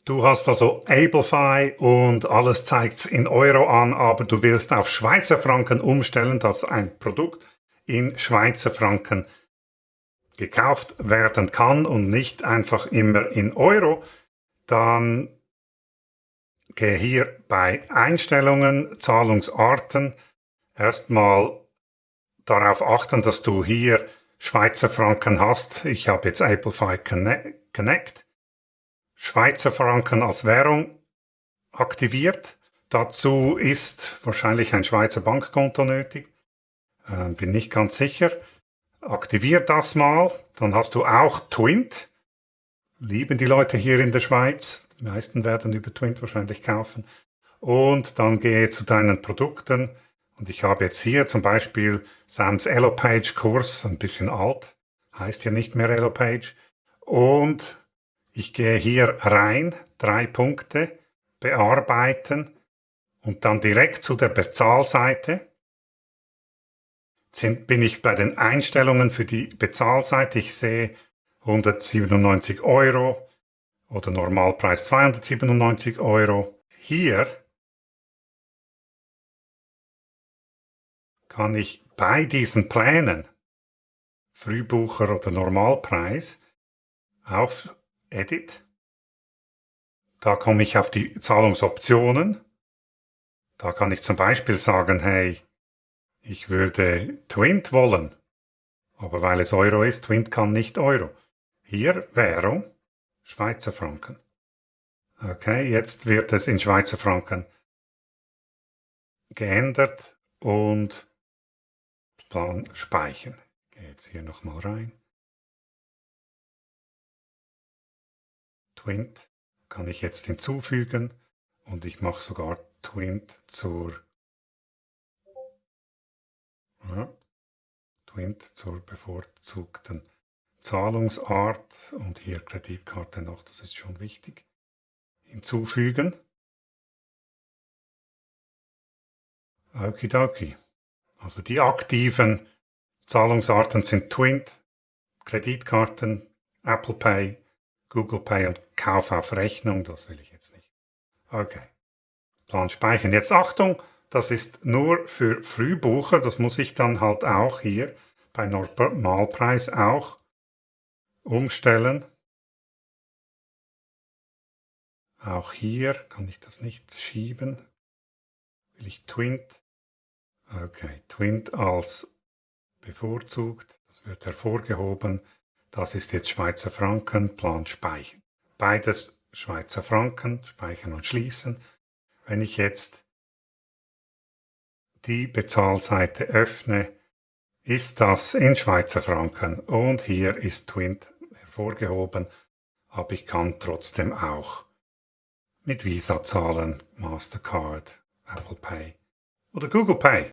Du hast also Ablefy und alles zeigt's in Euro an, aber du willst auf Schweizer Franken umstellen, dass ein Produkt in Schweizer Franken gekauft werden kann und nicht einfach immer in Euro. Dann gehe hier bei Einstellungen, Zahlungsarten erstmal darauf achten, dass du hier Schweizer Franken hast. Ich habe jetzt Ablefy Connect. Schweizer Franken als Währung aktiviert. Dazu ist wahrscheinlich ein Schweizer Bankkonto nötig. Bin nicht ganz sicher. Aktivier das mal. Dann hast du auch Twint. Lieben die Leute hier in der Schweiz. Die meisten werden über Twint wahrscheinlich kaufen. Und dann gehe zu deinen Produkten. Und ich habe jetzt hier zum Beispiel Sam's Elopage Kurs, ein bisschen alt. Heißt ja nicht mehr Elopage. Und ich gehe hier rein, 3 Punkte, bearbeiten und dann direkt zu der Bezahlseite. Bin ich bei den Einstellungen für die Bezahlseite. Ich sehe 197 Euro oder Normalpreis 297 Euro. Hier kann ich bei diesen Plänen, Frühbucher oder Normalpreis, auf Edit. Da komme ich auf die Zahlungsoptionen. Da kann ich zum Beispiel sagen, hey, ich würde Twint wollen. Aber weil es Euro ist, Twint kann nicht Euro. Hier Währung, Schweizer Franken. Okay, jetzt wird es in Schweizer Franken geändert und Plan speichern. Ich gehe jetzt hier nochmal rein. Twint kann ich jetzt hinzufügen und ich mache sogar Twint zur bevorzugten Zahlungsart und hier Kreditkarte noch, das ist schon wichtig. Hinzufügen. Okidoki. Also die aktiven Zahlungsarten sind Twint, Kreditkarten, Apple Pay, Google Pay und Kauf auf Rechnung, das will ich jetzt nicht. Okay. Plan speichern. Jetzt Achtung, das ist nur für Frühbucher, das muss ich dann halt auch hier bei Normalpreis auch umstellen. Auch hier kann ich das nicht schieben. Will ich Twint? Okay, Twint als bevorzugt, das wird hervorgehoben. Das ist jetzt Schweizer Franken, Plan speichern. Beides Schweizer Franken, speichern und schließen. Wenn ich jetzt die Bezahlseite öffne, ist das in Schweizer Franken und hier ist Twint hervorgehoben, aber ich kann trotzdem auch mit Visa zahlen, Mastercard, Apple Pay oder Google Pay.